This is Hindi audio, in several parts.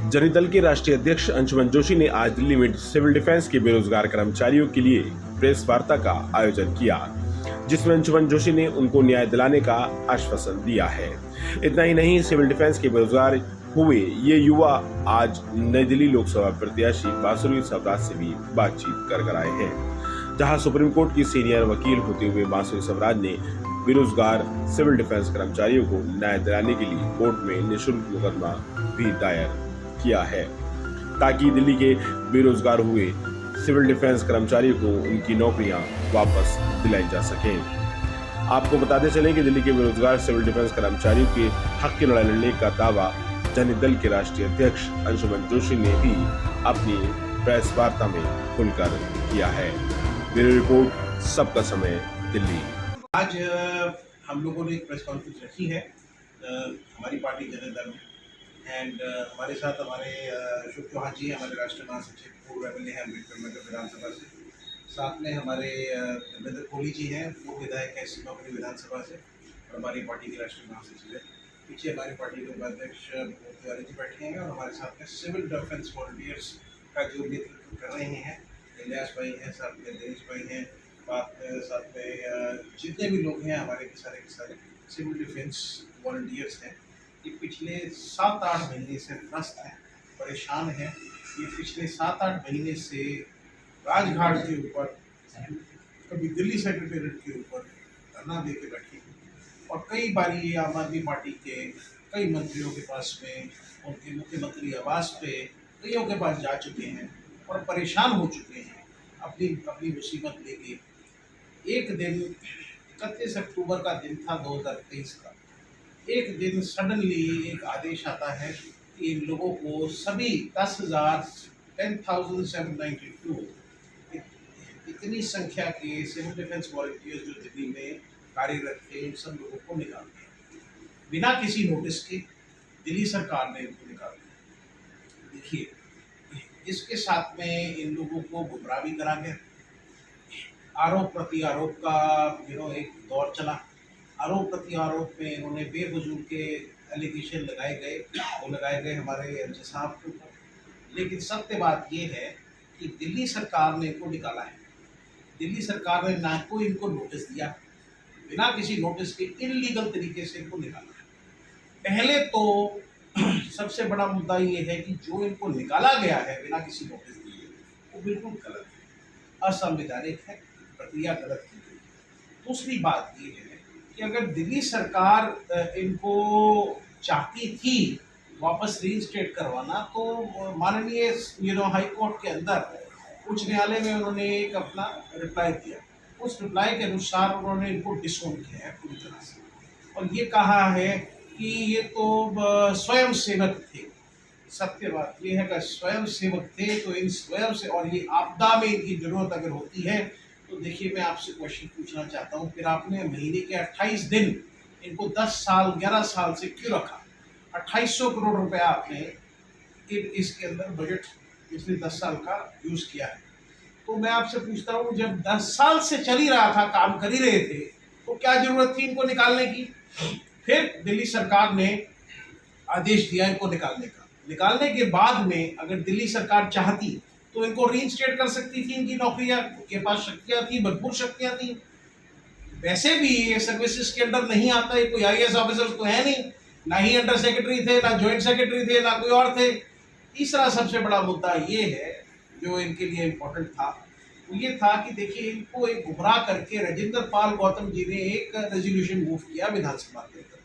जनता दल के राष्ट्रीय अध्यक्ष अंशुमन जोशी ने आज दिल्ली में सिविल डिफेंस के बेरोजगार कर्मचारियों के लिए प्रेस वार्ता का आयोजन किया, जिसमें अंशुमन जोशी ने उनको न्याय दिलाने का आश्वासन दिया है। इतना ही नहीं, सिविल डिफेंस के बेरोजगार हुए ये युवा आज नई दिल्ली लोकसभा प्रत्याशी बांसुरी स्वराज से भी बातचीत कर आए हैं, जहां सुप्रीम कोर्ट की सीनियर वकील होते हुए बांसुरी स्वराज ने बेरोजगार सिविल डिफेंस कर्मचारियों को न्याय दिलाने के लिए कोर्ट में निःशुल्क मुकदमा भी दायर किया है, ताकि दिल्ली के बेरोजगार हुए सिविल डिफेंस कर्मचारियों को उनकी नौकरियां वापस दिलाई जा सकें। आपको बताते चलें कि दिल्ली के बेरोजगार सिविल डिफेंस कर्मचारियों के हक की लड़ाई लड़ने का दावा जनता दल के राष्ट्रीय अध्यक्ष अंशुमन जोशी ने भी अपनी प्रेस वार्ता में खुलकर किया है। ब्यूरो रिपोर्ट, सबका समय, दिल्ली। आज हम लोगों ने एक प्रेस कॉन्फ्रेंस रखी है हमारी पार्टी जनता दल में, एंड हमारे साथ हमारे अशोक चौहान जी हमारे राष्ट्रीय महासचिव पूर्व एमएलए हैं अम्बेडकर नगर विधानसभा से, साथ में हमारे धर्मेंद्र कोहली जी हैं पूर्व विधायक हैं सीमापुरी विधानसभा से और हमारी पार्टी के राष्ट्रीय महासचिव है। पीछे हमारी पार्टी के उपाध्यक्ष तिवारी जी बैठे हैं और हमारे साथ में सिविल डिफेंस वॉलंटियर्स का जो नेतृत्व कर रहे हैं इलियास भाई हैं, साथ में दिनेश भाई हैं, साथ में जितने भी लोग हैं हमारे के सारे सिविल डिफेंस वॉलंटियर्स हैं। ये पिछले 7-8 महीने से त्रस्त हैं, परेशान हैं। ये पिछले 7-8 महीने से राजघाट के ऊपर, कभी दिल्ली सेक्रेटेरिएट के ऊपर धरना दे के बैठे हैं और कई बार ये आम आदमी पार्टी के कई मंत्रियों के पास में, उनके मुख्यमंत्री आवास पे कईयों के पास जा चुके हैं और परेशान हो चुके हैं अपनी मुसीबत लेके। एक दिन 31 अक्टूबर का दिन था 2023 का, एक दिन सडनली एक आदेश आता है कि इन लोगों को सभी 10,792 इतनी संख्या के सिविल डिफेंस वॉलंटियर्स जो दिल्ली में कार्यरत थे, इन सब लोगों को निकाल दिया बिना किसी नोटिस के। दिल्ली सरकार ने इनको निकाल दिया। देखिए, इसके साथ में इन लोगों को गुमराह भी करा गया। आरोप प्रति आरोप का एक दौर चला। आरोप प्रति आरोप में इन्होंने बेफजूल के एलिगेशन लगाए गए हमारे एमसी साहब के ऊपर। लेकिन सत्य बात ये है कि दिल्ली सरकार ने इनको निकाला है। दिल्ली सरकार ने ना कोई इनको नोटिस दिया, बिना किसी नोटिस के इल्लीगल तरीके से इनको निकाला है। पहले तो सबसे बड़ा मुद्दा ये है कि जो इनको निकाला गया है बिना किसी नोटिस दिए, वो बिल्कुल गलत है, असंवैधानिक है, प्रक्रिया गलत की गई है। दूसरी बात ये है कि अगर दिल्ली सरकार इनको चाहती थी वापस रीइंस्टेट करवाना, तो माननीय हाई कोर्ट के अंदर उच्च न्यायालय में उन्होंने एक अपना रिप्लाई दिया। उस रिप्लाई के अनुसार उन्होंने इनको डिसोन किया है पूरी तरह से, और ये कहा है कि ये तो स्वयं सेवक थे। सत्य बात ये है कि स्वयं सेवक थे, तो इन स्वयं से, और ये आपदा में इनकी जरूरत अगर होती है तो देखिए, मैं आपसे क्वेश्चन पूछना चाहता हूँ, फिर आपने महीने के 28 दिन इनको 10 साल 11 साल से क्यों रखा? 2800 करोड़ रुपया आपने इसके अंदर बजट पिछले 10 साल का यूज किया है। तो मैं आपसे पूछता हूँ, जब 10 साल से चल ही रहा था, काम कर ही रहे थे, तो क्या जरूरत थी इनको निकालने की? फिर दिल्ली सरकार ने आदेश दिया इनको निकालने का। निकालने के बाद में अगर दिल्ली सरकार चाहती तो इनको रीइंस्टेट कर सकती थी। इनकी नौकरियां, उनके पास शक्तियां थी, भरपूर शक्तियां थी। वैसे भी ये सर्विसेज के अंडर नहीं आता है, कोई आईएएस ऑफिसर तो है नहीं, ना ही अंडर सेक्रेटरी थे, ना ज्वाइंट सेक्रेटरी थे, ना कोई और थे। तीसरा सबसे बड़ा मुद्दा ये है जो इनके लिए इम्पोर्टेंट था, वो ये था कि देखिए, इनको एक गुमराह करके राजेंद्र पाल गौतम जी ने एक रेजोल्यूशन मूव किया विधानसभा के अंदर।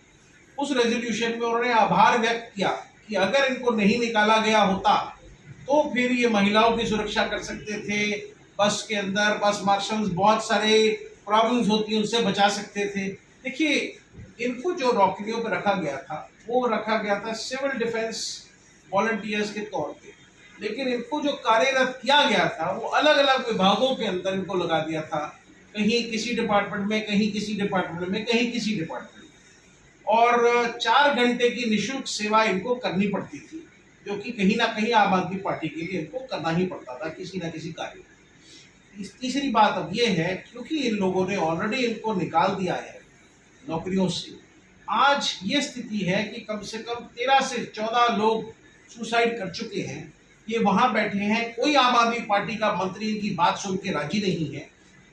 उस रेजोल्यूशन में उन्होंने आभार व्यक्त किया कि अगर इनको नहीं निकाला गया होता तो फिर ये महिलाओं की सुरक्षा कर सकते थे, बस के अंदर बस मार्शल्स, बहुत सारे प्रॉब्लम्स होती हैं उनसे बचा सकते थे। देखिए, इनको जो नौकरियों पर रखा गया था वो रखा गया था सिविल डिफेंस वॉलंटियर्स के तौर पे, लेकिन इनको जो कार्यरत किया गया था वो अलग अलग विभागों के अंदर इनको लगा दिया था। कहीं किसी डिपार्टमेंट में, कहीं किसी डिपार्टमेंट में, कहीं किसी डिपार्टमेंट में, और 4 घंटे की निःशुल्क सेवा इनको करनी पड़ती थी, जो कि कहीं ना कहीं आम आदमी पार्टी के लिए इनको करना ही पड़ता था किसी ना किसी कार्य। तीसरी बात अब ये है, क्योंकि इन लोगों ने ऑलरेडी इनको निकाल दिया है नौकरियों से, आज ये स्थिति है कि कम से कम 13 से 14 लोग सुसाइड कर चुके हैं, ये वहां बैठे हैं, कोई आम आदमी पार्टी का मंत्री इनकी बात सुन के राजी नहीं है।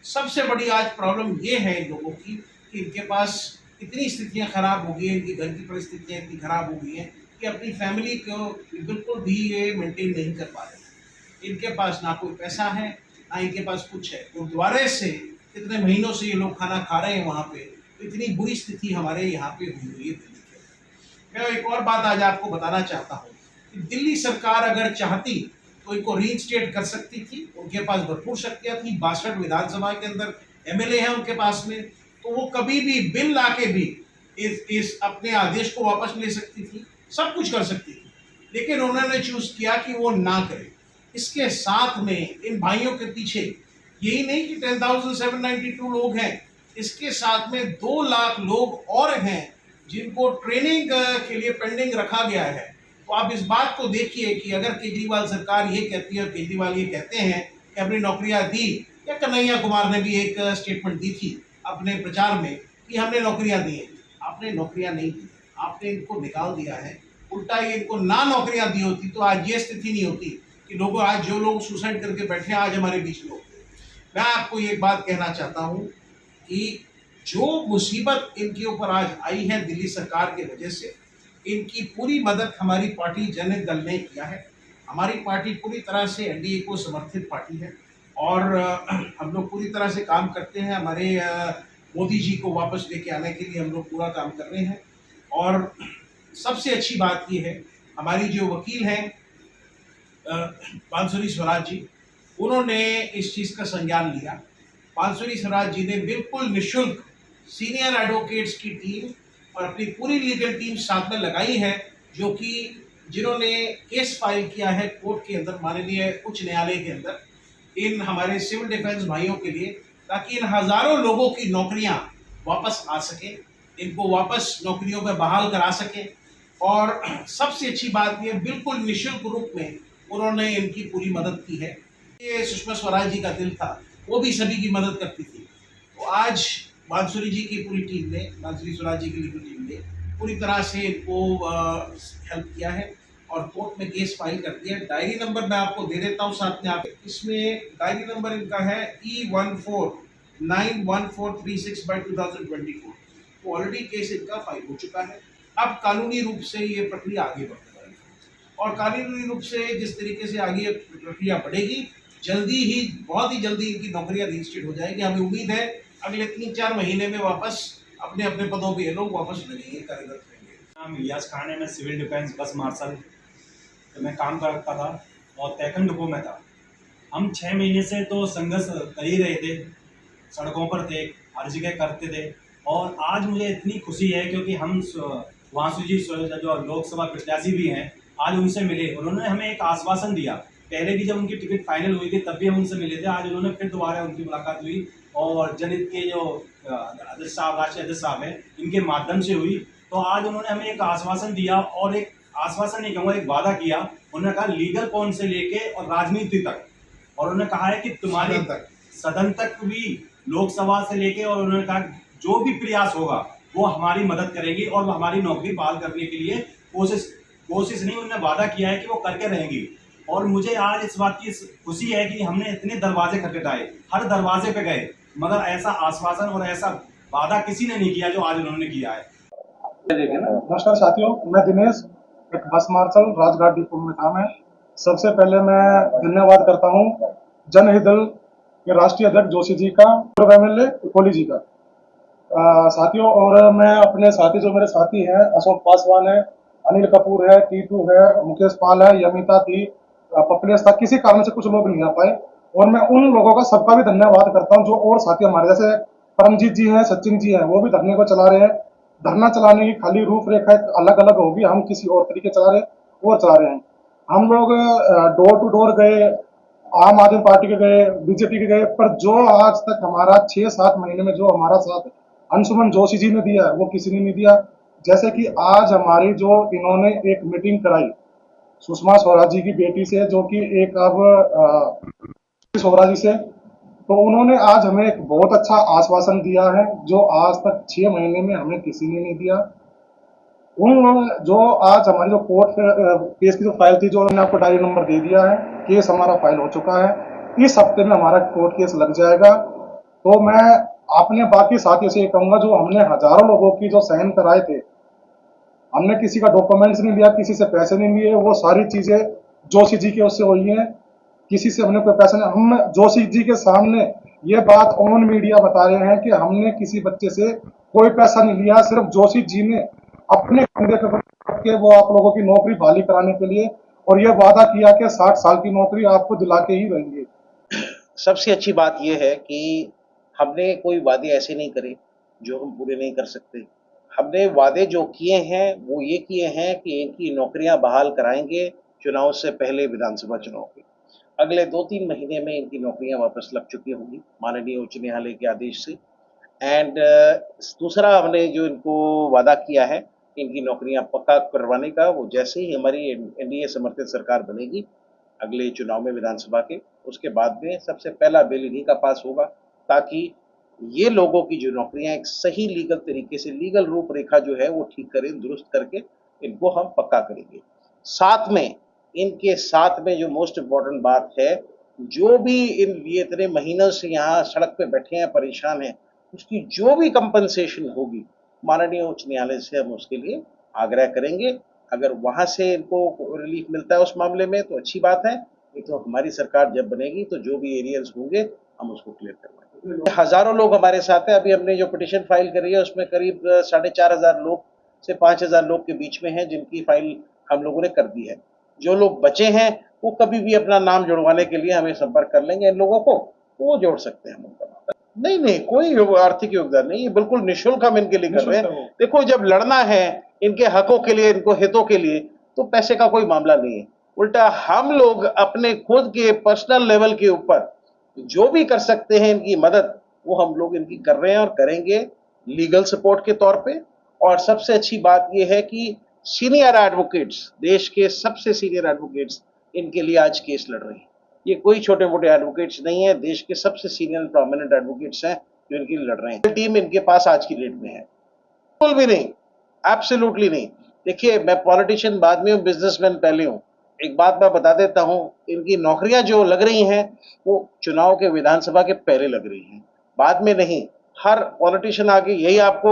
सबसे बड़ी आज प्रॉब्लम ये है इन लोगों की कि इनके पास इतनी स्थितियां खराब हो गई हैं, इनकी घर की परिस्थितियां इतनी खराब हो गई हैं कि अपनी फैमिली को बिल्कुल भी ये मेंटेन नहीं कर पा रहे। इनके पास ना कोई पैसा है, ना इनके पास कुछ है। गुरुद्वारे से इतने महीनों से ये लोग खाना खा रहे हैं वहाँ पे, तो इतनी बुरी स्थिति हमारे यहाँ पे हुई हुई है दिल्ली के। मैं एक और बात आज आपको बताना चाहता हूँ कि दिल्ली सरकार अगर चाहती तो इनको रीइंस्टेट कर सकती थी। उनके पास भरपूर शक्तियाँ थी, 62 विधानसभा के अंदर एमएलए हैं उनके पास में, तो वो कभी भी बिल ला के भी इस अपने आदेश को वापस ले सकती थी, सब कुछ कर सकती थी, लेकिन उन्होंने चूज किया कि वो ना करे। इसके साथ में इन भाइयों के पीछे यही नहीं कि 10,792 लोग हैं, इसके साथ में 2 लाख लोग और हैं जिनको ट्रेनिंग के लिए पेंडिंग रखा गया है। तो आप इस बात को देखिए कि अगर केजरीवाल सरकार ये कहती है और केजरीवाल ये कहते हैं कि अपनी नौकरियां दी, या कन्हैया कुमार ने भी एक स्टेटमेंट दी थी अपने प्रचार में कि हमने नौकरियां दी हैं, आपने नौकरियां नहीं दी, आपने इनको निकाल दिया है। उल्टा ये इनको ना नौकरियां दी होती तो आज ये स्थिति नहीं होती कि लोगों आज जो लोग सुसाइड करके बैठे हैं आज हमारे बीच में होते। मैं आपको ये बात कहना चाहता हूँ कि जो मुसीबत इनके ऊपर आज आई है दिल्ली सरकार की वजह से, इनकी पूरी मदद हमारी पार्टी जनता दल ने किया है। हमारी पार्टी पूरी तरह से एनडीए को समर्थित पार्टी है और हम लोग पूरी तरह से काम करते हैं। हमारे मोदी जी को वापस लेके आने के लिए हम लोग पूरा काम कर रहे हैं। और सबसे अच्छी बात ये है, हमारी जो वकील हैं बांसुरी स्वराज जी, उन्होंने इस चीज़ का संज्ञान लिया। बांसुरी स्वराज जी ने बिल्कुल निःशुल्क सीनियर एडवोकेट्स की टीम और अपनी पूरी लीगल टीम साथ में लगाई है, जो कि जिन्होंने केस फाइल किया है कोर्ट के अंदर, माननीय उच्च न्यायालय के अंदर, इन हमारे सिविल डिफेंस भाइयों के लिए, ताकि इन हजारों लोगों की नौकरियां वापस आ सके, इनको वापस नौकरियों में बहाल करा सके। और सबसे अच्छी बात यह, बिल्कुल निःशुल्क रूप में उन्होंने इनकी पूरी मदद की है। ये सुषमा स्वराज जी का दिल था, वो भी सभी की मदद करती थी। तो आज बांसुरी जी की पूरी टीम ने, बांसुरी स्वराज जी की पूरी टीम ने पूरी तरह से इनको हेल्प किया है और कोर्ट में केस फाइल कर दिया। डायरी नंबर मैं आपको दे देता हूँ साथ में, आप इसमें डायरी नंबर इनका है E149143/2024। तो ऑलरेडी केस इनका फाइल हो चुका है। अब कानूनी रूप से ये प्रक्रिया आगे बढ़ रही है और कानूनी रूप से जिस तरीके से आगे प्रक्रिया बढ़ेगी, जल्दी ही, बहुत ही जल्दी इनकी नौकरियां रजिस्ट्रेट हो जाएगी। हमें उम्मीद है अगले 3-4 महीने में वापस अपने अपने पदों पे ये लोग वापस लगेंगे, कार्यरत रहेंगे। नाम इलियास खान है, मैं सिविल डिफेंस बस मार्शल में काम करता था और तैखन डिपो में था। हम 6 महीने से तो संघर्ष कर ही रहे थे, सड़कों पर थे, हर जगह करते थे। और आज मुझे इतनी खुशी है क्योंकि हम वासु जी जो लोकसभा प्रत्याशी भी हैं, आज उनसे मिले। उन्होंने हमें एक आश्वासन दिया, पहले भी जब उनकी टिकट फाइनल हुई थी तब भी हम उनसे मिले थे। आज उन्होंने फिर दोबारा उनकी मुलाकात हुई और जनहित के जो अध्यक्ष साहब, राष्ट्रीय अध्यक्ष साहब हैं, इनके माध्यम से हुई। तो आज उन्होंने हमें एक आश्वासन दिया, और एक आश्वासन नहीं कहूँगा, एक वादा किया। उन्होंने कहा लीगल पॉइंट से लेके और राजनीति तक, और उन्होंने कहा है कि तुम्हारे सदन तक भी, लोकसभा से लेके, और उन्होंने कहा जो भी प्रयास होगा वो हमारी मदद करेंगी और वो हमारी नौकरी बहाल करने के लिए कोशिश नहीं, उन्होंने वादा किया है कि वो करके रहेंगी। और मुझे आज इस बात की खुशी है कि हमने इतने दरवाजे खटखटाए, हर दरवाजे पे गए, मगर ऐसा आश्वासन और ऐसा वादा किसी ने नहीं किया जो आज उन्होंने किया है। नमस्कार साथियों, मैं दिनेश, एक बस मार्शल राजघाट डिपो में था। मैं सबसे पहले मैं धन्यवाद करता हूं जनहित दल के राष्ट्रीय अध्यक्ष जोशी जी का, पूर्व एमएलए कोहली जी का। साथियों, और मैं अपने साथी, जो मेरे साथी हैं, अशोक पासवान है, अनिल कपूर है, टीटू है, मुकेश पाल है, यमिता थी, पपलेश था। किसी कारण से कुछ लोग नहीं आ पाए, और मैं उन लोगों का सबका भी धन्यवाद करता हूं जो और साथी हमारे, जैसे परमजीत जी हैं, सचिन जी हैं, वो भी धरने को चला रहे हैं। धरना चलाने की खाली रूपरेखा अलग अलग होगी, हम किसी और तरीके चला रहे हैं। हम लोग डोर टू डोर गए, आम आदमी पार्टी के गए, बीजेपी के गए, पर जो आज तक हमारा 6-7 महीने में जो हमारा साथ अंशुमन जोशी जी ने दिया है वो किसी ने नहीं दिया। जैसे कि आज हमारी जो इन्होंने एक मीटिंग कराई सुषमा स्वराज जी की बेटी से, जो कि एक अब स्वराज जी से, तो उन्होंने आज हमें एक बहुत अच्छा आश्वासन दिया है जो आज तक 6 महीने में हमें किसी ने नहीं दिया। उन जो आज हमारी जो कोर्ट केस की जो फाइल थी, जो मैंने आपको डायरी नंबर दे दिया है, केस हमारा फाइल हो चुका है। इस हफ्ते में हमारा कोर्ट केस लग जाएगा। तो मैं अपने बाकी साथियों से ये कहूंगा, जो हमने हजारों लोगों की जो साइन कराए थे, हमने किसी का डॉक्यूमेंट्स नहीं लिया, किसी से पैसे नहीं लिए, वो सारी चीजें जोशी जी की ओर से हुई हैं। किसी से हमने कोई पैसा नहीं, हम जोशी जी के सामने ये बात ऑन मीडिया बता रहे हैं कि हमने किसी बच्चे से कोई पैसा नहीं लिया। सिर्फ जोशी जी ने अपने कंधे पे रख के वो आप लोगों की नौकरी बहाली कराने के लिए और ये वादा किया कि 60 साल की नौकरी आपको दिला के ही रहेंगे। सबसे अच्छी बात यह है कि हमने कोई वादे ऐसे नहीं करे जो हम पूरे नहीं कर सकते। हमने वादे जो किए हैं वो ये किए हैं कि इनकी नौकरियां बहाल कराएंगे चुनाव से पहले, विधानसभा चुनाव के अगले 2-3 महीने में इनकी नौकरियां वापस लग चुकी होंगी माननीय उच्च न्यायालय के आदेश से। एंड दूसरा हमने जो इनको वादा किया है इनकी नौकरियां पक्का करवाने का, वो जैसे ही हमारी एनडीए समर्थित सरकार बनेगी अगले चुनाव में विधानसभा के, उसके बाद में सबसे पहला बिल इन्हीं का पास होगा, ताकि ये लोगों की जो नौकरियां एक सही लीगल तरीके से, लीगल रूपरेखा जो है वो ठीक करें, दुरुस्त करके इनको हम पक्का करेंगे। साथ में इनके साथ में जो मोस्ट इम्पोर्टेंट बात है, जो भी ये इतने महीनों से यहाँ सड़क पे बैठे हैं, परेशान हैं, उसकी जो भी कंपनसेशन होगी माननीय उच्च न्यायालय से हम उसके लिए आग्रह करेंगे। अगर वहां से इनको रिलीफ मिलता है उस मामले में तो अच्छी बात है, नहीं तो हमारी सरकार जब बनेगी तो जो भी एरियर्स होंगे हम उसको क्लियर करवाएंगे। हजारों लोग हमारे साथ हैं। अभी हमने जो पिटिशन फाइल करी है उसमें करीब 4,500 लोग से 5,000 लोग के बीच में है जिनकी फाइल हम लोगों ने कर दी है। जो लोग बचे हैं वो कभी भी अपना नाम जुड़वाने के लिए हमें संपर्क कर लेंगे। इन लोगों को वो जोड़ सकते हैं हम उनका नाम। नहीं, कोई आर्थिक योगदान नहीं, ये बिल्कुल निःशुल्क हम इनके लिए कर रहे हैं। देखो, जब लड़ना है इनके हकों के लिए, इनको हितों के लिए, तो पैसे का कोई मामला नहीं है। उल्टा हम लोग अपने खुद के पर्सनल लेवल के ऊपर जो भी कर सकते हैं इनकी मदद, वो हम लोग इनकी कर रहे हैं और करेंगे लीगल सपोर्ट के तौर पे। और सबसे अच्छी बात यह है कि सीनियर एडवोकेट्स, देश के सबसे सीनियर एडवोकेट्स इनके लिए आज केस लड़ रहे हैं। ये कोई छोटे मोटे एडवोकेट्स नहीं है, देश के सबसे सीनियर प्रोमिनेंट एडवोकेट्स हैं जो इनके लिए लड़ रहे हैं। टीम इनके पास आज की डेट में है, बिल्कुल भी नहीं, एब्सोल्युटली नहीं। देखिए, मैं पॉलिटिशियन बाद में हूँ, बिजनेसमैन पहले हूँ। एक बात मैं बता देता हूँ, इनकी नौकरियां जो लग रही हैं वो चुनाव के, विधानसभा के पहले लग रही हैं, बाद में नहीं। हर पॉलिटिशियन आके यही आपको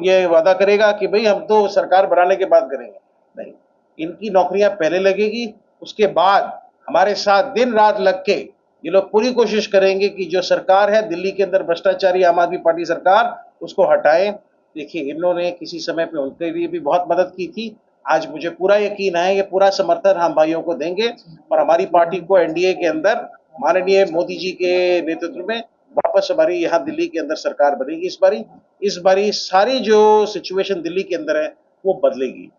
ये वादा करेगा कि भाई हम तो सरकार बनाने के बाद करेंगे, नहीं। इनकी नौकरियां पहले लगेगी, उसके बाद हमारे साथ दिन रात लग के ये लोग पूरी कोशिश करेंगे कि जो सरकार है दिल्ली के अंदर भ्रष्टाचारी आम आदमी पार्टी सरकार, उसको हटाएं। देखिए, इन्होंने किसी समय पे उनके लिए भी बहुत मदद की थी। आज मुझे पूरा यकीन है ये पूरा समर्थन हम भाइयों को देंगे और हमारी पार्टी को एनडीए के अंदर माननीय मोदी जी के नेतृत्व में वापस हमारी यहाँ दिल्ली के अंदर सरकार बनेगी। इस बारी सारी जो सिचुएशन दिल्ली के अंदर है वो बदलेगी।